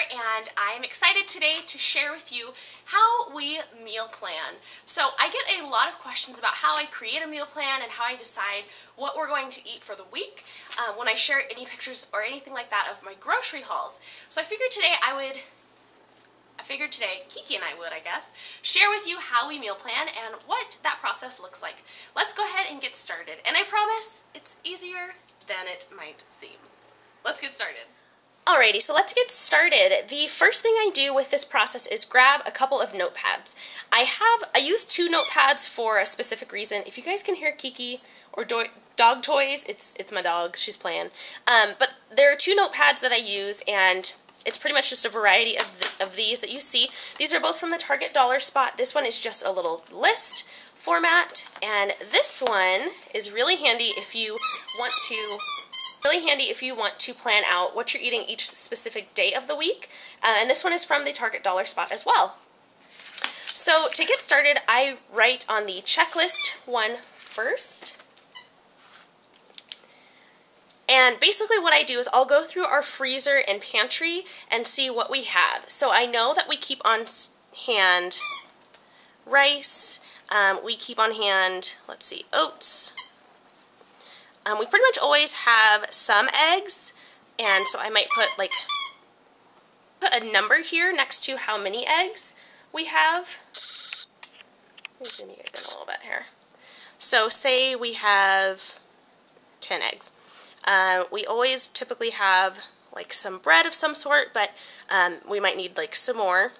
and I'm excited today to share with you how we meal plan. So I get a lot of questions about how I create a meal plan and how I decide what we're going to eat for the week when I share any pictures or anything like that of my grocery hauls. So I figured today Kiki and I would, share with you how we meal plan and what that process looks like. Let's go ahead and get started. And I promise it's easier than it might seem. Let's get started. Alrighty, so let's get started. The first thing I do with this process is grab a couple of notepads. I use two notepads for a specific reason. If you guys can hear Kiki or dog toys, it's my dog, she's playing. But there are two notepads that I use, and it's pretty much just a variety of these that you see. These are both from the Target dollar spot. This one is just a little list format, and this one is really handy if you want to plan out what you're eating each specific day of the week. And this one is from the Target dollar spot as well. So to get started, I write on the checklist one first. And basically what I do is I'll go through our freezer and pantry and see what we have. So I know that we keep on hand rice, we keep on hand, let's see, oats. We pretty much always have some eggs, and so I might put a number here next to how many eggs we have. Let me zoom you guys in a little bit here. So say we have 10 eggs. We always typically have like some bread of some sort, but we might need like some more.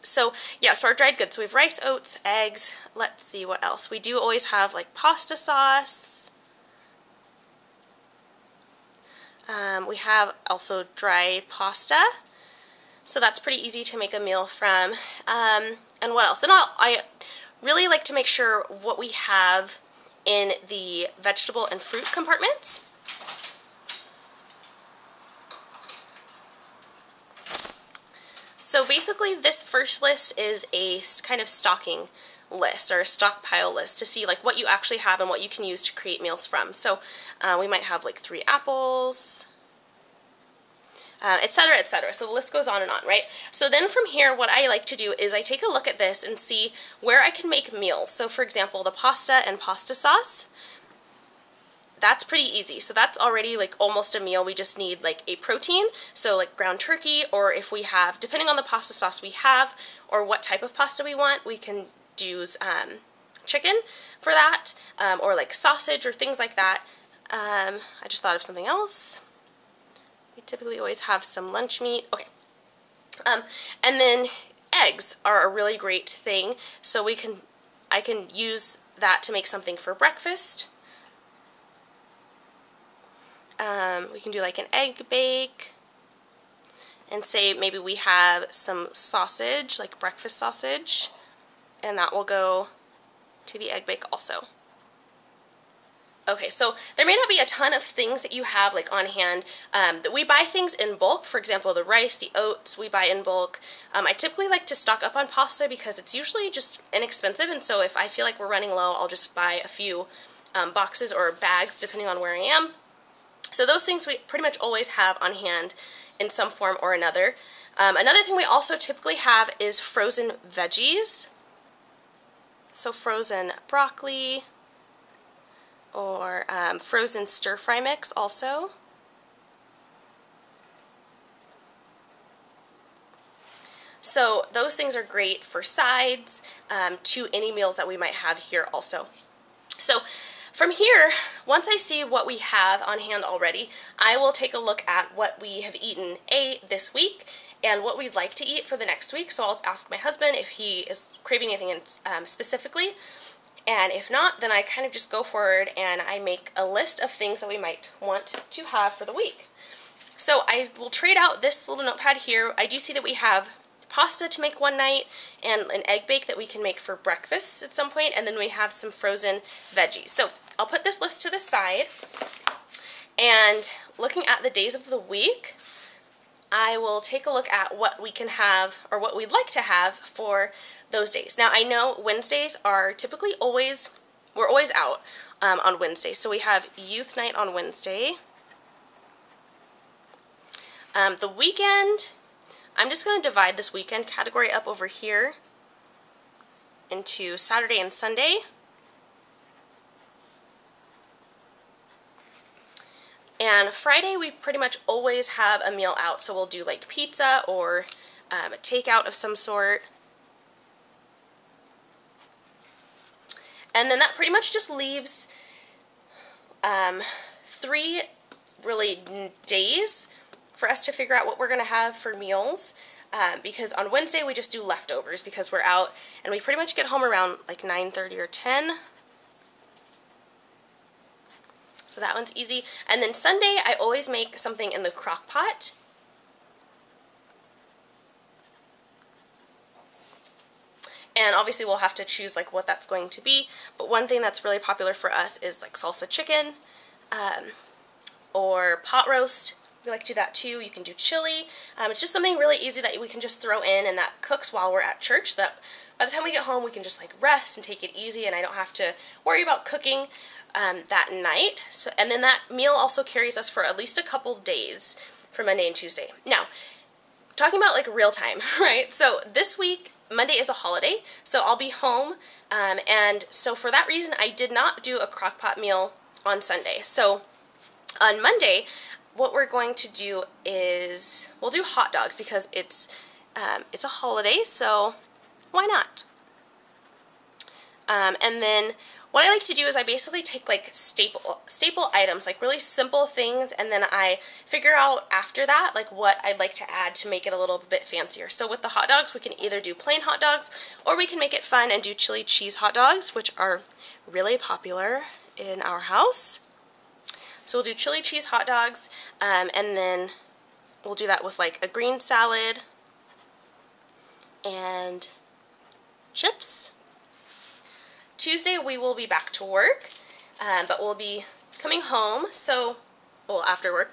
So yeah, so our dried goods. So we have rice, oats, eggs. Let's see what else. We do always have like pasta sauce. We have also dried pasta. So that's pretty easy to make a meal from. And what else? And I really like to make sure what we have in the vegetable and fruit compartments. So basically this first list is a kind of stocking list or a stockpile list to see like what you actually have and what you can use to create meals from. So we might have like 3 apples, etc., etc. So the list goes on and on, right? So then from here, what I like to do is I take a look at this and see where I can make meals. So for example, the pasta and pasta sauce, that's pretty easy. So that's already like almost a meal. We just need like a protein, so like ground turkey, or if we have, depending on the pasta sauce we have or what type of pasta we want, we can use chicken for that, or like sausage or things like that. I just thought of something else. We typically always have some lunch meat. Okay. And then eggs are a really great thing. So I can use that to make something for breakfast. We can do like an egg bake, and say maybe we have some sausage, like breakfast sausage, and that will go to the egg bake also. Okay, so there may not be a ton of things that you have like on hand. That we buy things in bulk. For example, the rice, the oats, we buy in bulk. I typically like to stock up on pasta because it's usually just inexpensive, and so if I feel like we're running low, I'll just buy a few boxes or bags depending on where I am. So those things we pretty much always have on hand in some form or another. Another thing we also typically have is frozen veggies. So frozen broccoli, or frozen stir-fry mix also. So those things are great for sides to any meals that we might have here also. So from here, once I see what we have on hand already, I will take a look at what we have eaten this week and what we'd like to eat for the next week. So I'll ask my husband if he is craving anything specifically, and if not, then I kind of just go forward and I make a list of things that we might want to have for the week. So I will trade out this little notepad here. I do see that we have pasta to make one night and an egg bake that we can make for breakfast at some point, and then we have some frozen veggies. So I'll put this list to the side, and looking at the days of the week, I will take a look at what we can have or what we'd like to have for those days. Now I know Wednesdays are typically we're always out on Wednesdays. So we have youth night on Wednesday. The weekend, I'm just going to divide this weekend category up over here into Saturday and Sunday. And Friday we pretty much always have a meal out, so we'll do like pizza or a takeout of some sort. And then that pretty much just leaves 3 really days for us to figure out what we're going to have for meals. Because on Wednesday we just do leftovers because we're out, and we pretty much get home around like 9:30 or 10. So that one's easy. And then Sunday, I always make something in the crock pot. And obviously we'll have to choose like what that's going to be. But one thing that's really popular for us is like salsa chicken or pot roast. We like to do that too. You can do chili. It's just something really easy that we can just throw in and that cooks while we're at church. That by the time we get home, we can just like rest and take it easy, and I don't have to worry about cooking that night. So, and then that meal also carries us for at least a couple days for Monday and Tuesday. Now, talking about like real time, right? So this week, Monday is a holiday, so I'll be home, and so for that reason, I did not do a crock pot meal on Sunday. So on Monday, what we're going to do is we'll do hot dogs because it's a holiday, so why not? And then what I like to do is I basically take like staple items, like really simple things, and then I figure out after that like what I'd like to add to make it a little bit fancier. So with the hot dogs, we can either do plain hot dogs or we can make it fun and do chili cheese hot dogs, which are really popular in our house. So we'll do chili cheese hot dogs, and then we'll do that with like a green salad and chips. Tuesday we will be back to work, but we'll be coming home, so, well, after work.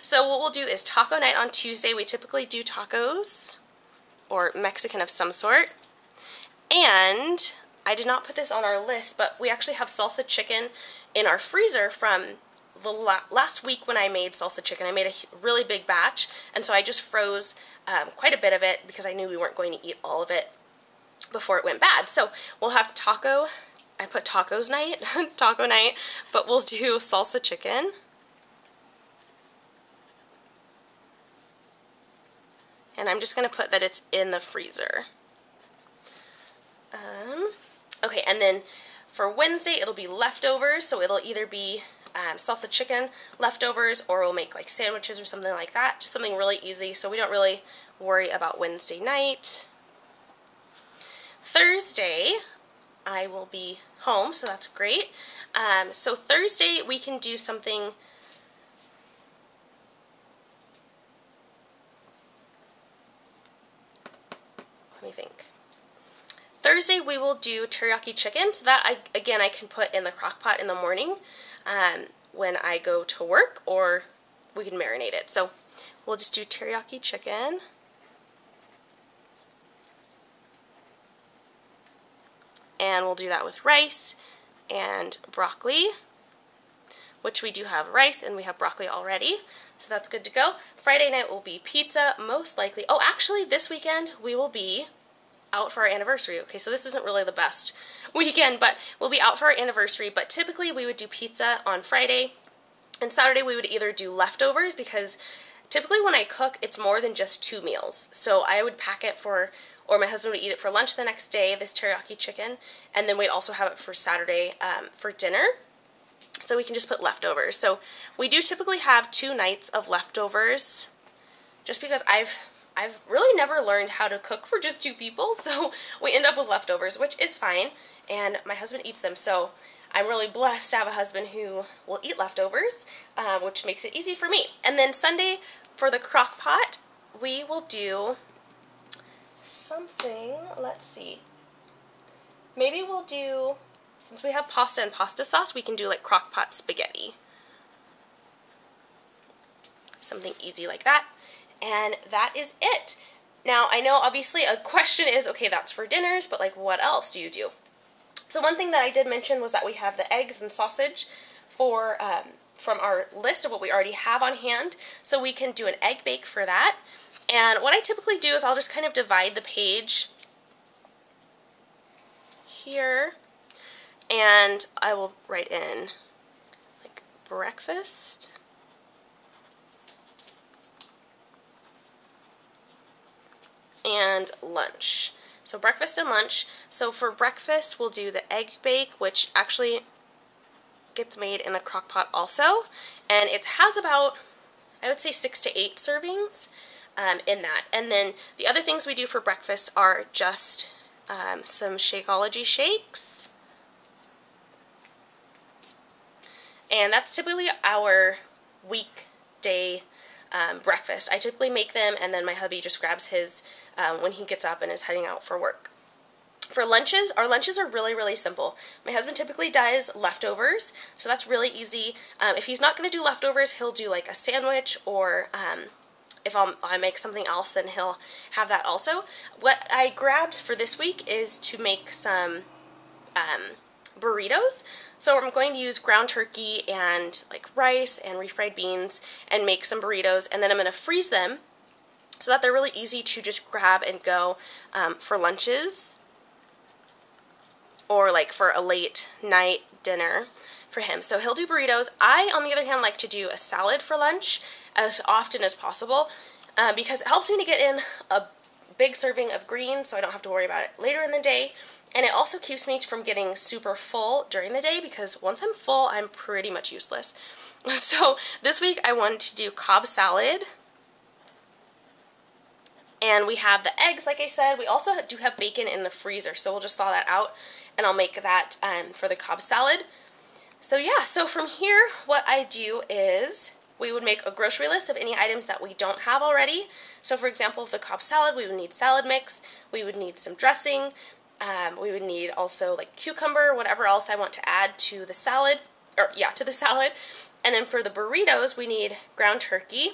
So what we'll do is taco night on Tuesday. We typically do tacos or Mexican of some sort. And I did not put this on our list, but we actually have salsa chicken in our freezer from the last week when I made salsa chicken. I made a really big batch, and so I just froze quite a bit of it because I knew we weren't going to eat all of it before it went bad. So we'll have taco, I put tacos night, taco night, but we'll do salsa chicken. And I'm just going to put that it's in the freezer. Okay, and then for Wednesday it'll be leftovers, so it'll either be salsa chicken leftovers, or we'll make like sandwiches or something like that. Just something really easy, so we don't really worry about Wednesday night. Thursday, I will be home, so that's great. So Thursday, we can do something. Let me think. Thursday, we will do teriyaki chicken. So that, again, I can put in the crock pot in the morning when I go to work, or we can marinate it. So we'll just do teriyaki chicken. And we'll do that with rice and broccoli, which we do have rice and we have broccoli already, so that's good to go. Friday night will be pizza, most likely. Oh, actually, this weekend we will be out for our anniversary. Okay, so this isn't really the best weekend, but we'll be out for our anniversary, but typically we would do pizza on Friday, and Saturday we would either do leftovers, because typically when I cook, it's more than just 2 meals. So I would pack it for, or my husband would eat it for lunch the next day, this teriyaki chicken, and then we'd also have it for Saturday for dinner. So we can just put leftovers. So we do typically have 2 nights of leftovers, just because I've really never learned how to cook for just 2 people, so we end up with leftovers, which is fine, and my husband eats them, so I'm really blessed to have a husband who will eat leftovers, which makes it easy for me. And then Sunday, for the crock pot, we will do something, let's see, maybe we'll do, since we have pasta and pasta sauce, we can do like crock pot spaghetti. Something easy like that. And that is it. Now, I know obviously a question is, okay, that's for dinners, but like what else do you do? So one thing that I did mention was that we have the eggs and sausage for from our list of what we already have on hand. So we can do an egg bake for that. And what I typically do is I'll just kind of divide the page here, and I will write in like breakfast and lunch. So breakfast and lunch. So for breakfast we'll do the egg bake, which actually gets made in the crock pot also, and it has about, I would say, 6 to 8 servings in that. And then the other things we do for breakfast are just some Shakeology shakes, and that's typically our weekday breakfast. I typically make them, and then my hubby just grabs his when he gets up and is heading out for work. For lunches, our lunches are really, really simple. My husband typically does leftovers, so that's really easy. If he's not going to do leftovers, he'll do like a sandwich, or if I make something else, then he'll have that also. What I grabbed for this week is to make some burritos. So I'm going to use ground turkey and like rice and refried beans and make some burritos, and then I'm going to freeze them so that they're really easy to just grab and go for lunches, or like for a late night dinner for him. So he'll do burritos. I, on the other hand, like to do a salad for lunch as often as possible because it helps me to get in a big serving of greens so I don't have to worry about it later in the day. And it also keeps me from getting super full during the day, because once I'm full, I'm pretty much useless. So this week I wanted to do Cobb salad. And we have the eggs, like I said. We also do have bacon in the freezer, so we'll just thaw that out, and I'll make that for the Cobb salad. So yeah, so from here, what I do is we would make a grocery list of any items that we don't have already. So for example, for the Cobb salad, we would need salad mix, we would need some dressing, we would need also like cucumber, whatever else I want to add to the salad, to the salad. And then for the burritos, we need ground turkey.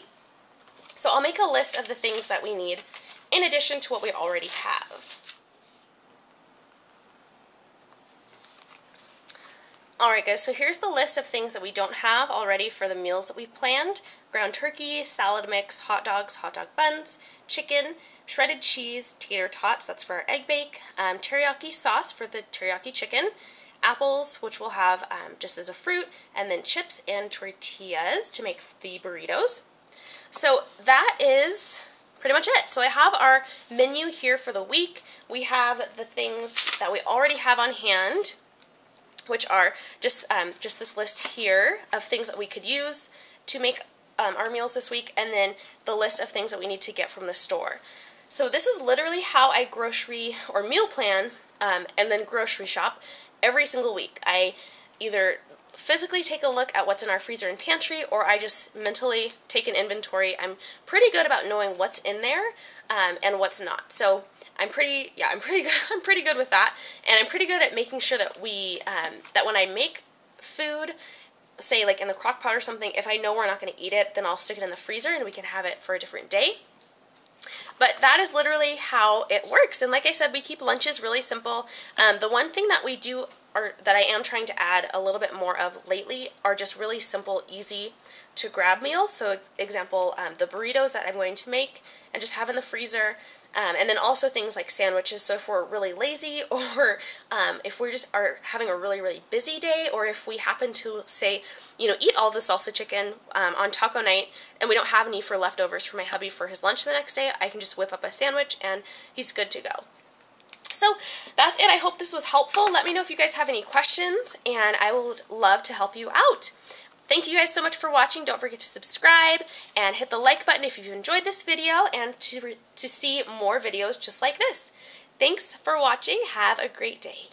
So I'll make a list of the things that we need in addition to what we already have. Alright guys, so here's the list of things that we don't have already for the meals that we planned. Ground turkey, salad mix, hot dogs, hot dog buns, chicken, shredded cheese, tater tots, that's for our egg bake, teriyaki sauce for the teriyaki chicken, apples, which we'll have just as a fruit, and then chips and tortillas to make the burritos. So that is pretty much it. So I have our menu here for the week. We have the things that we already have on hand, which are just this list here of things that we could use to make our meals this week, and then the list of things that we need to get from the store. So this is literally how I grocery or meal plan and then grocery shop every single week. I either physically take a look at what's in our freezer and pantry, or I just mentally take an inventory. I'm pretty good about knowing what's in there and what's not. So I'm pretty good with that, and I'm pretty good at making sure that that when I make food, say like in the crock pot or something, if I know we're not going to eat it, then I'll stick it in the freezer and we can have it for a different day. But that is literally how it works. And like I said, we keep lunches really simple. The one thing that we do, or that I am trying to add a little bit more of lately, are just really simple, easy to grab meals. So example, the burritos that I'm going to make and just have in the freezer. And then also things like sandwiches. So if we're really lazy, or if we just are having a really, really busy day, or if we happen to, say, eat all the salsa chicken on taco night and we don't have any for leftovers for my hubby for his lunch the next day, I can just whip up a sandwich and he's good to go. So that's it. I hope this was helpful. Let me know if you guys have any questions, and I would love to help you out. Thank you guys so much for watching. Don't forget to subscribe and hit the like button if you've enjoyed this video, and to see more videos just like this. Thanks for watching. Have a great day.